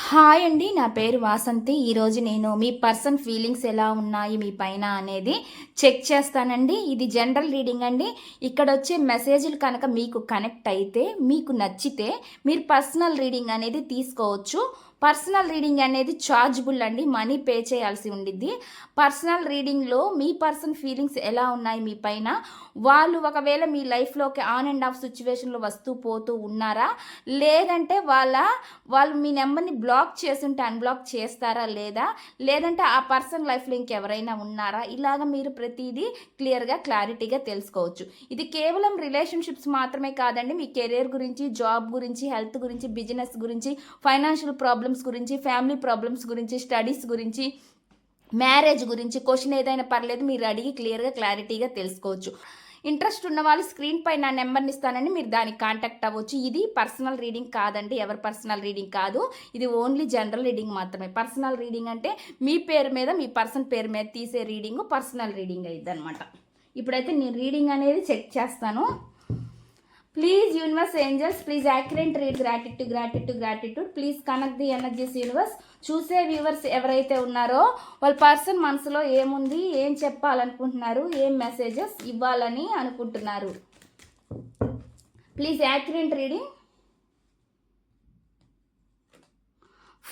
Hi అండి. నా పేరు వాసంతి. ఈరోజు నేను మీ పర్సన్ ఫీలింగ్స్ ఎలా ఉన్నాయి మీ పైన అనేది చెక్ చేస్తానండి. ఇది జనరల్ రీడింగ్ అండి. ఇక్కడ వచ్చే మెసేజ్లు కనుక మీకు కనెక్ట్ అయితే, మీకు నచ్చితే మీరు పర్సనల్ రీడింగ్ అనేది తీసుకోవచ్చు. పర్సనల్ రీడింగ్ అనేది చార్జబుల్ అండి, మనీ పే చేయాల్సి ఉండిద్ది. పర్సనల్ రీడింగ్లో మీ పర్సన్ ఫీలింగ్స్ ఎలా ఉన్నాయి మీ పైన, వాళ్ళు ఒకవేళ మీ లైఫ్లోకి ఆన్ అండ్ ఆఫ్ సిచ్యువేషన్లో వస్తూ పోతూ ఉన్నారా, లేదంటే వాళ్ళు మీ నెంబర్ని బ్లాక్ చేసుంటే అన్బ్లాక్ చేస్తారా లేదంటే ఆ పర్సన్ లైఫ్లో ఇంకెవరైనా ఉన్నారా, ఇలాగ మీరు ప్రతిదీ క్లియర్గా క్లారిటీగా తెలుసుకోవచ్చు. ఇది కేవలం రిలేషన్షిప్స్ మాత్రమే కాదండి, మీ కెరీర్ గురించి, జాబ్ గురించి, హెల్త్ గురించి, బిజినెస్ గురించి, ఫైనాన్షియల్ ప్రాబ్లమ్స్ గురించి, ఫ్యామిలీ ప్రాబ్లమ్స్ గురించి, స్టడీస్ గురించి, మ్యారేజ్ గురించి క్వశ్చన్ ఏదైనా పర్లేదు, మీరు అడిగి క్లియర్గా క్లారిటీగా తెలుసుకోవచ్చు. ఇంట్రెస్ట్ ఉన్న వాళ్ళు స్క్రీన్ పై నా నెంబర్ని ఇస్తానని మీరు దానికి కాంటాక్ట్ అవ్వచ్చు. ఇది పర్సనల్ రీడింగ్ కాదండి, ఎవరి పర్సనల్ రీడింగ్ కాదు, ఇది ఓన్లీ జనరల్ రీడింగ్ మాత్రమే. పర్సనల్ రీడింగ్ అంటే మీ పేరు మీద, మీ పర్సన్ పేరు మీద తీసే రీడింగ్ పర్సనల్ రీడింగ్ అయ్యిద్ది అనమాట. ఇప్పుడైతే నేను రీడింగ్ అనేది చెక్ చేస్తాను. Please universe angels, please accurate read, gratitude. Please connect the energies universe. చూసే వ్యూవర్స్ ఎవరైతే ఉన్నారో వాళ్ళ పర్సన్ మనసులో ఏముంది, ఏం చెప్పాలనుకుంటున్నారు, ఏం మెసేజెస్ ఇవ్వాలని అనుకుంటున్నారు. Please accurate reading.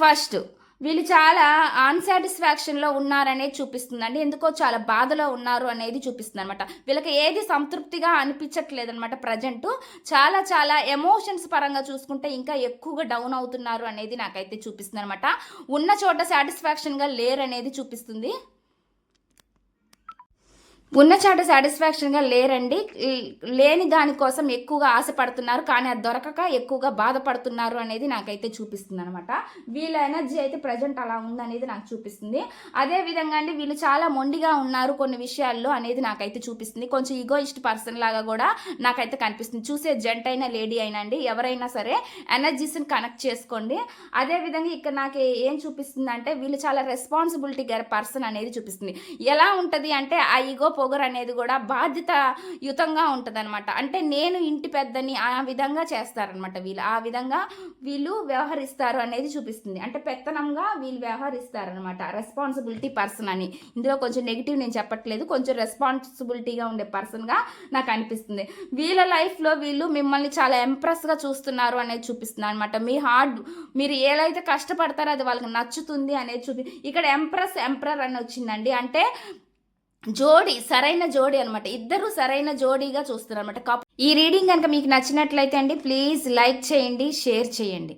ఫస్ట్, వీళ్ళు చాలా అన్సాటిస్ఫాక్షన్లో ఉన్నారనేది చూపిస్తుందండి. ఎందుకో చాలా బాధలో ఉన్నారు అనేది చూపిస్తుంది అనమాట. వీళ్ళకి ఏది సంతృప్తిగా అనిపించట్లేదు అనమాట. ప్రజెంట్ చాలా చాలా ఎమోషన్స్ పరంగా చూసుకుంటే ఇంకా ఎక్కువగా డౌన్ అవుతున్నారు అనేది నాకైతే చూపిస్తుంది అనమాట. ఉన్న చోట సాటిస్ఫాక్షన్గా లేరనేది చూపిస్తుంది. ఉన్న చాట సాటిస్ఫాక్షన్గా లేరండి, లేని దానికోసం ఎక్కువగా ఆశపడుతున్నారు, కానీ అది దొరకక ఎక్కువగా బాధపడుతున్నారు అనేది నాకైతే చూపిస్తుంది అనమాట. వీళ్ళ ఎనర్జీ అయితే ప్రజెంట్ అలా ఉందనేది నాకు చూపిస్తుంది. అదేవిధంగా అండి, వీళ్ళు చాలా మొండిగా ఉన్నారు కొన్ని విషయాల్లో అనేది నాకైతే చూపిస్తుంది. కొంచెం ఈగోయిస్ట్ పర్సన్ లాగా కూడా నాకైతే కనిపిస్తుంది. చూసే జెంట్ అయినా లేడీ అయినా అండి, ఎవరైనా సరే ఎనర్జీస్ని కనెక్ట్ చేసుకోండి. అదేవిధంగా ఇక్కడ నాకు ఏం చూపిస్తుంది అంటే, వీళ్ళు చాలా రెస్పాన్సిబిలిటీ గల పర్సన్ అనేది చూపిస్తుంది. ఎలా ఉంటుంది అంటే, ఆ ఈగో పొగరు అనేది కూడా బాధ్యతాయుతంగా ఉంటుంది అనమాట. అంటే నేను ఇంటి పెద్దని ఆ విధంగా చేస్తారనమాట. ఆ విధంగా వీళ్ళు వ్యవహరిస్తారు అనేది చూపిస్తుంది. అంటే పెత్తనంగా వీళ్ళు వ్యవహరిస్తారనమాట. రెస్పాన్సిబిలిటీ పర్సన్ అని ఇందులో కొంచెం నెగిటివ్ నేను చెప్పట్లేదు, కొంచెం రెస్పాన్సిబిలిటీగా ఉండే పర్సన్గా నాకు అనిపిస్తుంది. వీళ్ళ లైఫ్లో వీళ్ళు మిమ్మల్ని చాలా ఎంప్రెస్గా చూస్తున్నారు అనేది చూపిస్తుంది అనమాట. మీరు ఏదైతే కష్టపడతారో అది వాళ్ళకి నచ్చుతుంది అనేది ఇక్కడ ఎంప్రర్ అని వచ్చిందండి. అంటే జోడీ, సరైన జోడీ అనమాట. ఇద్దరు సరైన జోడీగా చూస్తున్నారు అనమాట. ఈ రీడింగ్ కనుక మీకు నచ్చినట్లయితే అండి, ప్లీజ్ లైక్ చేయండి, షేర్ చేయండి.